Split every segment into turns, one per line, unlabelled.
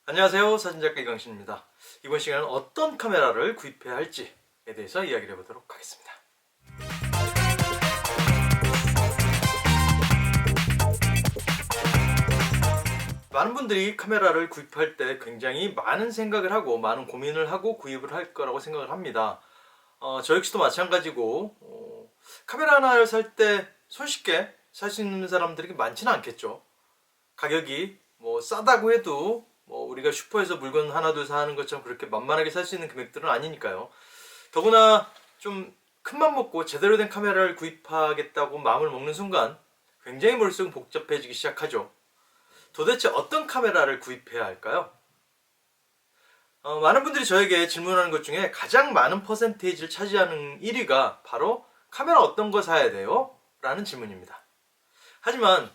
안녕하세요. 사진작가 이강신입니다. 이번 시간은 어떤 카메라를 구입해야 할지에 대해서 이야기를 해보도록 하겠습니다. 많은 분들이 카메라를 구입할 때 굉장히 많은 생각을 하고 많은 고민을 하고 구입을 할 거라고 생각을 합니다. 저 역시도 마찬가지고 카메라 하나를 살 때 손쉽게 살 수 있는 사람들이 많지는 않겠죠. 가격이 뭐 싸다고 해도 뭐 우리가 슈퍼에서 물건 하나 둘 사는 것처럼 그렇게 만만하게 살 수 있는 금액들은 아니니까요. 더구나 좀 큰맘 먹고 제대로 된 카메라를 구입하겠다고 마음을 먹는 순간 굉장히 머릿속은 복잡해지기 시작하죠. 도대체 어떤 카메라를 구입해야 할까요? 많은 분들이 저에게 질문하는 것 중에 가장 많은 퍼센테이지를 차지하는 1위가 바로 카메라 어떤 거 사야 돼요? 라는 질문입니다. 하지만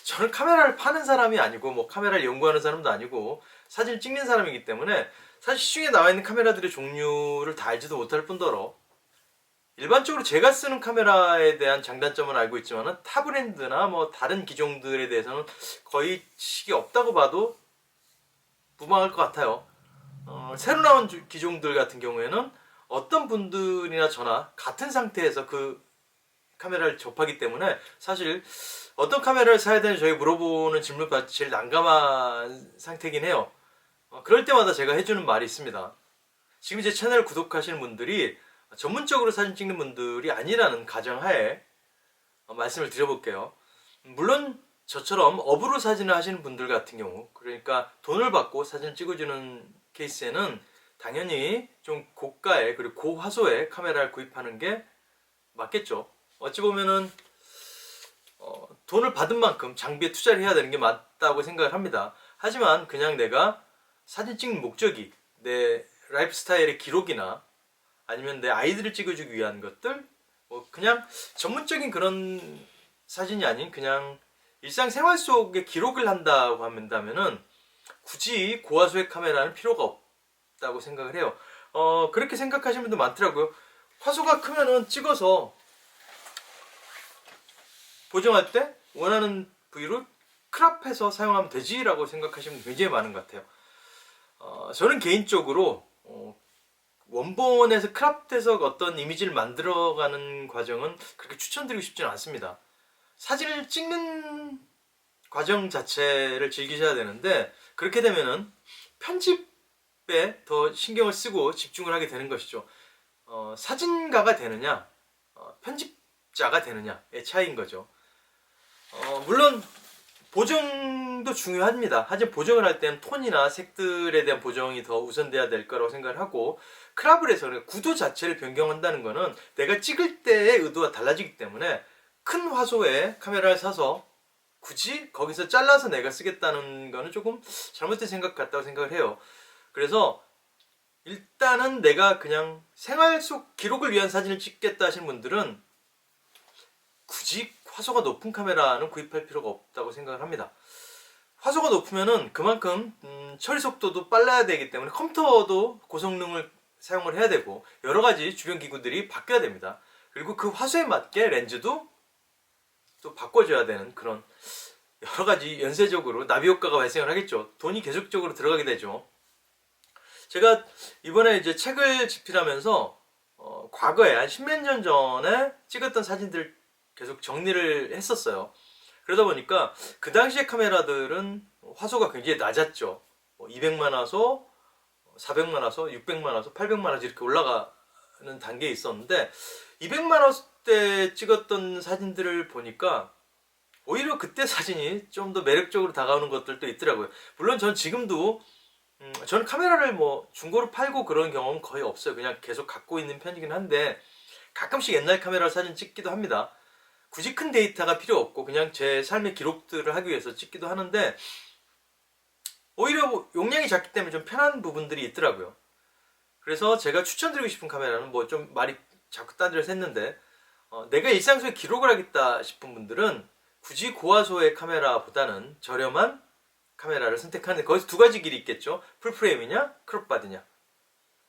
저는 카메라를 파는 사람이 아니고 뭐 카메라를 연구하는 사람도 아니고 사진을 찍는 사람이기 때문에 사실 시중에 나와 있는 카메라들의 종류를 다 알지도 못할 뿐더러 일반적으로 제가 쓰는 카메라에 대한 장단점은 알고 있지만 타 브랜드나 뭐 다른 기종들에 대해서는 거의 지식이 없다고 봐도 무방할 것 같아요. 새로 나온 기종들 같은 경우에는 어떤 분들이나 저나 같은 상태에서 그 카메라를 접하기 때문에 사실 어떤 카메라를 사야 되는지 저희 물어보는 질문이 제일 난감한 상태이긴 해요. 그럴 때마다 제가 해주는 말이 있습니다. 지금 제 채널을 구독하시는 분들이 전문적으로 사진 찍는 분들이 아니라는 가정하에 말씀을 드려볼게요. 물론 저처럼 업으로 사진을 하시는 분들 같은 경우, 그러니까 돈을 받고 사진을 찍어주는 케이스에는 당연히 좀 고가의 그리고 고화소의 카메라를 구입하는 게 맞겠죠. 어찌 보면은 돈을 받은 만큼 장비에 투자를 해야 되는 게 맞다고 생각을 합니다. 하지만 그냥 내가 사진 찍는 목적이 내 라이프 스타일의 기록이나 아니면 내 아이들을 찍어주기 위한 것들, 뭐 그냥 전문적인 그런 사진이 아닌 그냥 일상생활 속의 기록을 한다고 한다면은 굳이 고화소의 카메라는 필요가 없다고 생각을 해요. 그렇게 생각하시는 분도 많더라고요. 화소가 크면은 찍어서 보정할 때 원하는 부위로 크롭해서 사용하면 되지라고 생각하시는 분 굉장히 많은 것 같아요. 저는 개인적으로 원본에서 크롭돼서 어떤 이미지를 만들어가는 과정은 그렇게 추천드리고 싶지는 않습니다. 사진을 찍는 과정 자체를 즐기셔야 되는데 그렇게 되면은 편집에 더 신경을 쓰고 집중을 하게 되는 것이죠. 사진가가 되느냐 편집자가 되느냐의 차이인 거죠. 물론 보정도 중요합니다. 하지만 보정을 할 때는 톤이나 색들에 대한 보정이 더 우선돼야 될 거라고 생각을 하고 크롭을 해서 구도 자체를 변경한다는 것은 내가 찍을 때의 의도가 달라지기 때문에 큰 화소의 카메라를 사서 굳이 거기서 잘라서 내가 쓰겠다는 거는 조금 잘못된 생각 같다고 생각을 해요. 그래서 일단은 내가 그냥 생활 속 기록을 위한 사진을 찍겠다 하시는 분들은 굳이 화소가 높은 카메라는 구입할 필요가 없다고 생각을 합니다. 화소가 높으면은 그만큼 처리 속도도 빨라야 되기 때문에 컴퓨터도 고성능을 사용을 해야 되고 여러 가지 주변 기구들이 바뀌어야 됩니다. 그리고 그 화소에 맞게 렌즈도 또 바꿔줘야 되는 그런 여러 가지 연쇄적으로 나비 효과가 발생을 하겠죠. 돈이 계속적으로 들어가게 되죠. 제가 이번에 이제 책을 집필하면서 과거에 한 10몇 년 전에 찍었던 사진들 계속 정리를 했었어요. 그러다 보니까 그 당시의 카메라들은 화소가 굉장히 낮았죠. 200만 화소, 400만 화소, 600만 화소, 800만 화소 이렇게 올라가는 단계에 있었는데 200만 화소 때 찍었던 사진들을 보니까 오히려 그때 사진이 좀 더 매력적으로 다가오는 것들도 있더라고요. 물론 전 지금도 저는 카메라를 뭐 중고로 팔고 그런 경험은 거의 없어요. 그냥 계속 갖고 있는 편이긴 한데 가끔씩 옛날 카메라 사진 찍기도 합니다. 굳이 큰 데이터가 필요 없고 그냥 제 삶의 기록들을 하기 위해서 찍기도 하는데 오히려 용량이 작기 때문에 좀 편한 부분들이 있더라고요. 그래서 제가 추천드리고 싶은 카메라는 뭐 좀 말이 자꾸 딴데를 했는데 내가 일상 속에 기록을 하겠다 싶은 분들은 굳이 고화소의 카메라보다는 저렴한 카메라를 선택하는 거기서 두 가지 길이 있겠죠. 풀프레임이냐 크롭바디냐.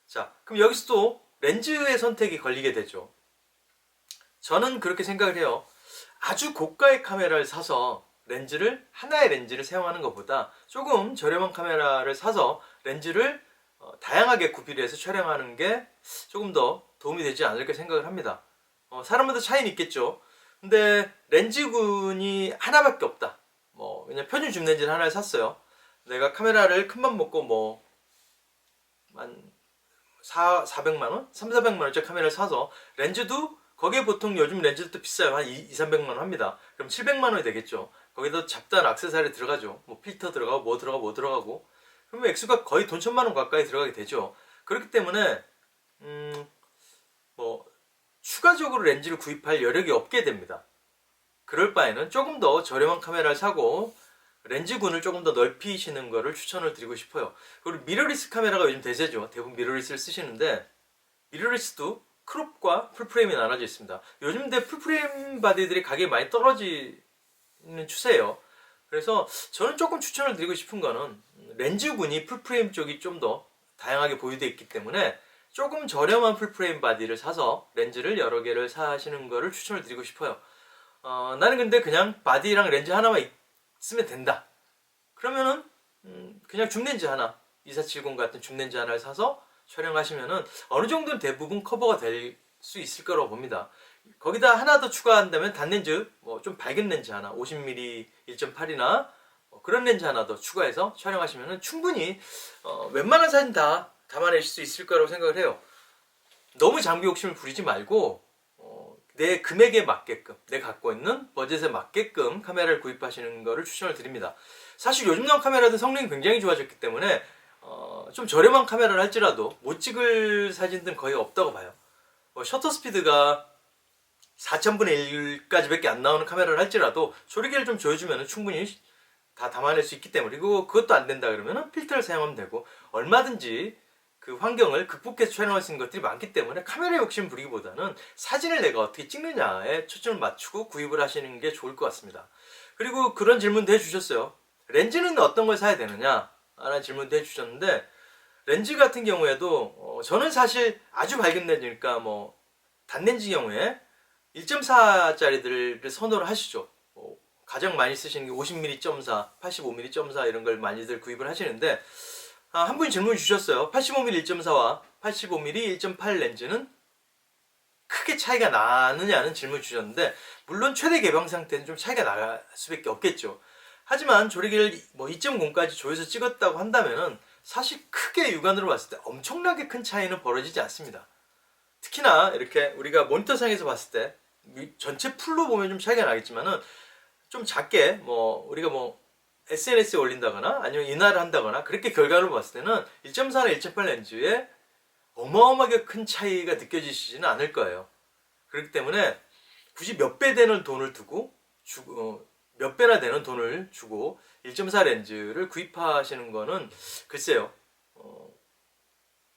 자, 그럼 여기서 또 렌즈의 선택이 걸리게 되죠. 저는 그렇게 생각을 해요. 아주 고가의 카메라를 사서 렌즈를 하나의 렌즈를 사용하는 것보다 조금 저렴한 카메라를 사서 렌즈를 다양하게 구비를 해서 촬영하는 게 조금 더 도움이 되지 않을까 생각을 합니다. 사람마다 차이는 있겠죠. 근데 렌즈군이 하나밖에 없다. 그냥 표준 줌 렌즈를 하나를 샀어요. 내가 카메라를 큰맘 먹고 한 400만 원? 3, 400만 원짜리 카메라를 사서 렌즈도 거기에 보통 요즘 렌즈도 비싸요. 한 2, 300만 원 합니다. 그럼 700만 원이 되겠죠. 거기다 잡다한 액세서리 들어가죠. 필터 들어가고 뭐 들어가고 그러면 액수가 거의 돈 1000만 원 가까이 들어가게 되죠. 그렇기 때문에 추가적으로 렌즈를 구입할 여력이 없게 됩니다. 그럴 바에는 조금 더 저렴한 카메라를 사고 렌즈군을 조금 더 넓히시는 거를 추천을 드리고 싶어요. 그리고 미러리스 카메라가 요즘 대세죠. 대부분 미러리스를 쓰시는데 미러리스도 크롭과 풀프레임이 나눠져 있습니다. 요즘 대 풀프레임 바디들이 가격이 많이 떨어지는 추세예요. 그래서 저는 조금 추천을 드리고 싶은 거는 렌즈군이 풀프레임 쪽이 좀 더 다양하게 보유되어 있기 때문에 조금 저렴한 풀프레임 바디를 사서 렌즈를 여러 개를 사시는 거를 추천을 드리고 싶어요. 나는 근데 그냥 바디랑 렌즈 하나만 쓰면 된다. 그러면은 그냥 줌렌즈 하나 2470 같은 줌렌즈 하나를 사서 촬영하시면은 어느 정도는 대부분 커버가 될 수 있을 거라고 봅니다. 거기다 하나 더 추가한다면 단렌즈 좀 밝은 렌즈 하나 50mm 1.8이나 그런 렌즈 하나 더 추가해서 촬영하시면은 충분히 웬만한 사진 다 담아내실 수 있을 거라고 생각을 해요. 너무 장비 욕심을 부리지 말고 내 금액에 맞게끔 내 갖고 있는 버젯에 맞게끔 카메라를 구입하시는 것을 추천을 드립니다. 사실 요즘 나온 카메라들 성능이 굉장히 좋아졌기 때문에 좀 저렴한 카메라를 할지라도 못 찍을 사진들은 거의 없다고 봐요. 셔터 스피드가 4000분의 1까지 밖에 안 나오는 카메라를 할지라도 조리개를 좀 조여주면 충분히 다 담아낼 수 있기 때문에, 그리고 그것도 안 된다 그러면 필터를 사용하면 되고 얼마든지 그 환경을 극복해서 촬영할 수 있는 것들이 많기 때문에 카메라 욕심 부리기보다는 사진을 내가 어떻게 찍느냐에 초점을 맞추고 구입을 하시는 게 좋을 것 같습니다. 그리고 그런 질문도 해주셨어요. 렌즈는 어떤 걸 사야 되느냐 라는 질문도 해주셨는데, 렌즈 같은 경우에도 저는 사실 아주 밝은 렌즈니까 단렌즈 경우에 1.4짜리들을 선호를 하시죠. 가장 많이 쓰시는 게 50mm.4, 85mm.4 이런 걸 많이들 구입을 하시는데, 한 분이 질문 주셨어요. 85mm 1.4와 85mm 1.8 렌즈는 크게 차이가 나느냐는 질문 주셨는데, 물론 최대 개방 상태는 좀 차이가 날 수밖에 없겠죠. 하지만 조리개를 2.0까지 조여서 찍었다고 한다면은 사실 크게 육안으로 봤을 때 엄청나게 큰 차이는 벌어지지 않습니다. 특히나 이렇게 우리가 모니터상에서 봤을 때 전체 풀로 보면 좀 차이가 나겠지만은 좀 작게 우리가 SNS에 올린다거나 아니면 인화를 한다거나 그렇게 결과를 봤을 때는 1.4나 1.8 렌즈에 어마어마하게 큰 차이가 느껴지시지는 않을 거예요. 그렇기 때문에 굳이 몇 배 되는 돈을 몇 배나 되는 돈을 주고 1.4 렌즈를 구입하시는 거는 글쎄요,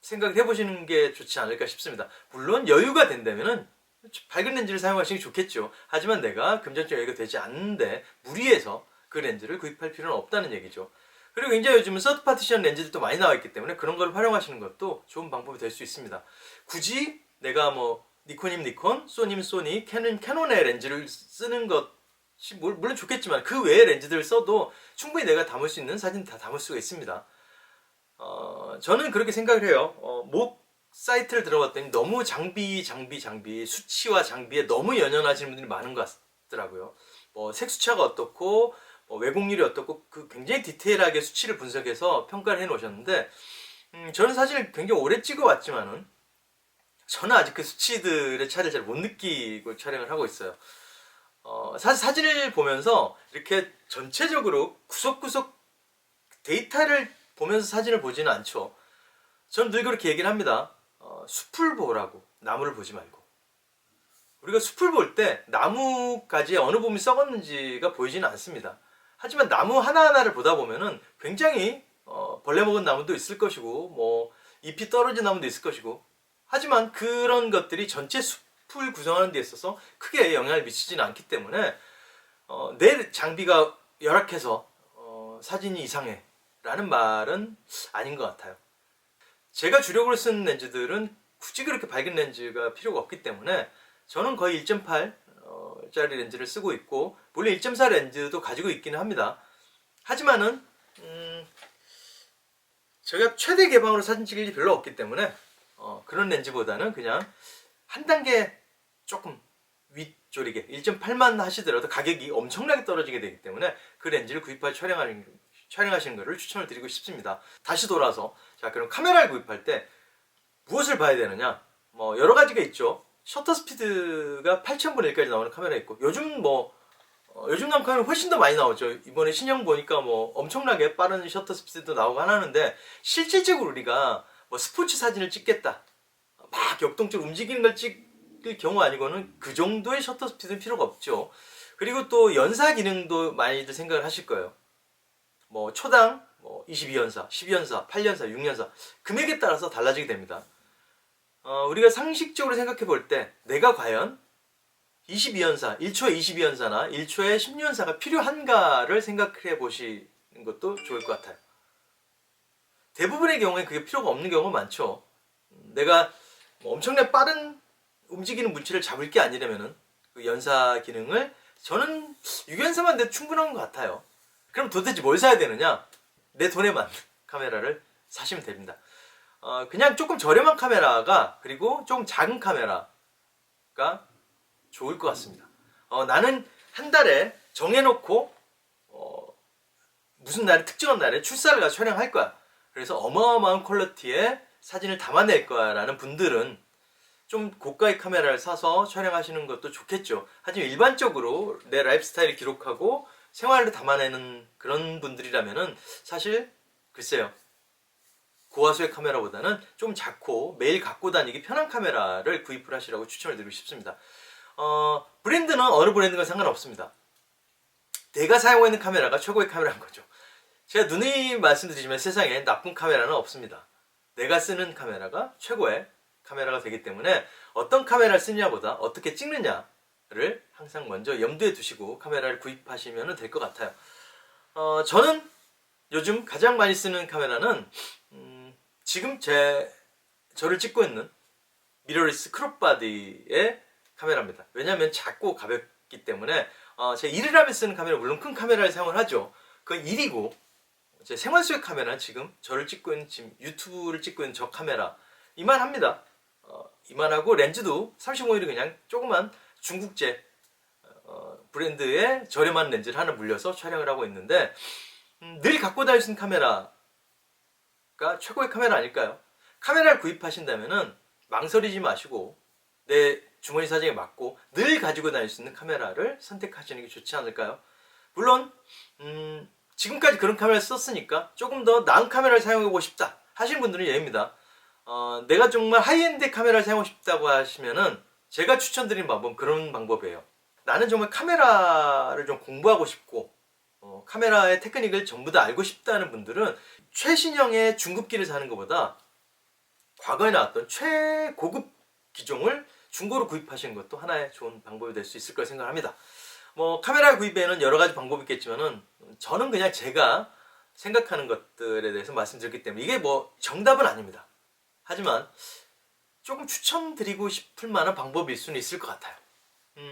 생각해 보시는 게 좋지 않을까 싶습니다. 물론 여유가 된다면은 밝은 렌즈를 사용하시는 게 좋겠죠. 하지만 내가 금전적 여유가 되지 않는데 무리해서 그 렌즈를 구입할 필요는 없다는 얘기죠. 그리고 굉장히 요즘은 서드 파티션 렌즈들도 많이 나와 있기 때문에 그런 걸 활용하시는 것도 좋은 방법이 될 수 있습니다. 굳이 내가 니콘이면 니콘, 소니면 소니, 캐논의 렌즈를 쓰는 것이 물론 좋겠지만 그 외의 렌즈들을 써도 충분히 내가 담을 수 있는 사진 다 담을 수가 있습니다. 저는 그렇게 생각을 해요. 목 사이트를 들어봤더니 너무 장비 수치와 장비에 너무 연연하시는 분들이 많은 것 같더라고요. 색수차가 어떻고 왜곡률이 어떻고 굉장히 디테일하게 수치를 분석해서 평가를 해 놓으셨는데, 저는 사실 굉장히 오래 찍어왔지만은 저는 아직 그 수치들의 차이를 잘 못 느끼고 촬영을 하고 있어요. 사실 사진을 보면서 이렇게 전체적으로 구석구석 데이터를 보면서 사진을 보지는 않죠. 저는 늘 그렇게 얘기를 합니다. 숲을 보라고, 나무를 보지 말고. 우리가 숲을 볼 때 나무가지에 어느 부분이 썩었는지가 보이지는 않습니다. 하지만 나무 하나하나를 보다 보면은 굉장히 벌레 먹은 나무도 있을 것이고 잎이 떨어진 나무도 있을 것이고, 하지만 그런 것들이 전체 숲을 구성하는 데 있어서 크게 영향을 미치지는 않기 때문에 내 장비가 열악해서 사진이 이상해 라는 말은 아닌 것 같아요. 제가 주력으로 쓰는 렌즈들은 굳이 그렇게 밝은 렌즈가 필요가 없기 때문에 저는 거의 1.8, 1.5짜리 렌즈를 쓰고 있고, 물론 1.4 렌즈도 가지고 있기는 합니다. 하지만은 제가 최대 개방으로 사진 찍을 일이 별로 없기 때문에 그런 렌즈보다는 그냥 한 단계 조금 윗조리게 1.8만 하시더라도 가격이 엄청나게 떨어지게 되기 때문에 그 렌즈를 구입하여 촬영하시는 것을 추천을 드리고 싶습니다. 다시 돌아서, 자, 그럼 카메라를 구입할 때 무엇을 봐야 되느냐? 뭐 여러 가지가 있죠. 셔터 스피드가 8000분의 1까지 나오는 카메라 있고, 요즘 요즘 나온 카메라 훨씬 더 많이 나오죠. 이번에 신형 보니까 뭐 엄청나게 빠른 셔터 스피드도 나오고 하는데, 실질적으로 우리가 뭐 스포츠 사진을 찍겠다, 막 역동적으로 움직이는 걸 찍을 경우 아니고는 그 정도의 셔터 스피드는 필요가 없죠. 그리고 또 연사 기능도 많이들 생각을 하실 거예요. 뭐 초당 22연사, 12연사, 8연사, 6연사 금액에 따라서 달라지게 됩니다. 우리가 상식적으로 생각해 볼 때 내가 과연 22연사, 1초에 22연사나 1초에 16연사가 필요한가를 생각해 보시는 것도 좋을 것 같아요. 대부분의 경우에 그게 필요가 없는 경우가 많죠. 내가 엄청나게 빠른 움직이는 물체를 잡을 게 아니라면은 그 연사 기능을 저는 6연사만 돼도 충분한 것 같아요. 그럼 도대체 뭘 사야 되느냐? 내 돈에 맞는 카메라를 사시면 됩니다. 그냥 조금 저렴한 카메라가, 그리고 조금 작은 카메라가 좋을 것 같습니다. 나는 한 달에 정해놓고 무슨 날에, 특정한 날에 출사를 가서 촬영할 거야. 그래서 어마어마한 퀄리티의 사진을 담아낼 거야 라는 분들은 좀 고가의 카메라를 사서 촬영하시는 것도 좋겠죠. 하지만 일반적으로 내 라이프 스타일을 기록하고 생활을 담아내는 그런 분들이라면은 사실 글쎄요, 고화소의 카메라보다는 좀 작고 매일 갖고 다니기 편한 카메라를 구입을 하시라고 추천을 드리고 싶습니다. 브랜드는 어느 브랜드가 상관없습니다. 내가 사용하고 있는 카메라가 최고의 카메라인 거죠. 제가 누누이 말씀드리지만 세상에 나쁜 카메라는 없습니다. 내가 쓰는 카메라가 최고의 카메라가 되기 때문에 어떤 카메라를 쓰느냐보다 어떻게 찍느냐를 항상 먼저 염두에 두시고 카메라를 구입하시면 될 것 같아요. 저는 요즘 가장 많이 쓰는 카메라는 지금 저를 찍고 있는 미러리스 크롭바디의 카메라입니다. 왜냐하면 작고 가볍기 때문에 제 일을 하면서 쓰는 카메라, 물론 큰 카메라를 사용을 하죠. 그건 일이고, 제 생활 속의 카메라는 지금 저를 찍고 있는, 지금 유튜브를 찍고 있는 저 카메라 이만합니다. 이만하고 렌즈도 35mm 그냥 조그만 중국제 브랜드의 저렴한 렌즈를 하나 물려서 촬영을 하고 있는데, 늘 갖고 다닐 수 있는 카메라가 최고의 카메라 아닐까요? 카메라를 구입하신다면은 망설이지 마시고 내 주머니 사정에 맞고 늘 가지고 다닐 수 있는 카메라를 선택하시는 게 좋지 않을까요? 물론 지금까지 그런 카메라를 썼으니까 조금 더 나은 카메라를 사용해보고 싶다 하시는 분들은 예입니다. 내가 정말 하이엔드 카메라를 사용하고 싶다고 하시면은 제가 추천드리는 방법은 그런 방법이에요. 나는 정말 카메라를 좀 공부하고 싶고 카메라의 테크닉을 전부 다 알고 싶다는 분들은 최신형의 중급기를 사는 것보다 과거에 나왔던 최고급 기종을 중고로 구입하시는 것도 하나의 좋은 방법이 될 수 있을 거라 생각합니다. 카메라 구입에는 여러 가지 방법이 있겠지만은 저는 그냥 제가 생각하는 것들에 대해서 말씀드렸기 때문에 이게 정답은 아닙니다. 하지만 조금 추천드리고 싶을 만한 방법일 수는 있을 것 같아요.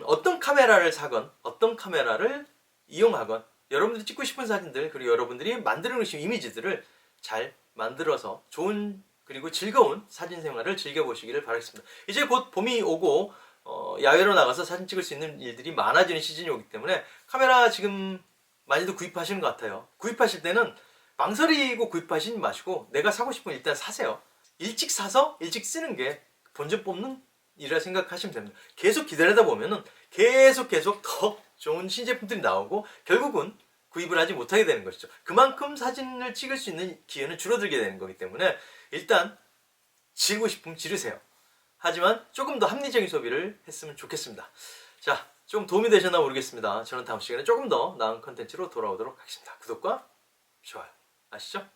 어떤 카메라를 사건, 어떤 카메라를 이용하건 여러분들이 찍고 싶은 사진들, 그리고 여러분들이 만들어 놓으신 이미지들을 잘 만들어서 좋은 그리고 즐거운 사진 생활을 즐겨보시기를 바라겠습니다. 이제 곧 봄이 오고 야외로 나가서 사진 찍을 수 있는 일들이 많아지는 시즌이 오기 때문에 카메라 지금 많이들 구입하시는 것 같아요. 구입하실 때는 망설이고 구입하시지 마시고 내가 사고 싶으면 일단 사세요. 일찍 사서 일찍 쓰는 게 본전 뽑는 일이라 생각하시면 됩니다. 계속 기다리다 보면은 계속 더 좋은 신제품들이 나오고 결국은 구입을 하지 못하게 되는 것이죠. 그만큼 사진을 찍을 수 있는 기회는 줄어들게 되는 거기 때문에 일단 지르고 싶으면 지르세요. 하지만 조금 더 합리적인 소비를 했으면 좋겠습니다. 자, 좀 도움이 되셨나 모르겠습니다. 저는 다음 시간에 조금 더 나은 컨텐츠로 돌아오도록 하겠습니다. 구독과 좋아요 아시죠?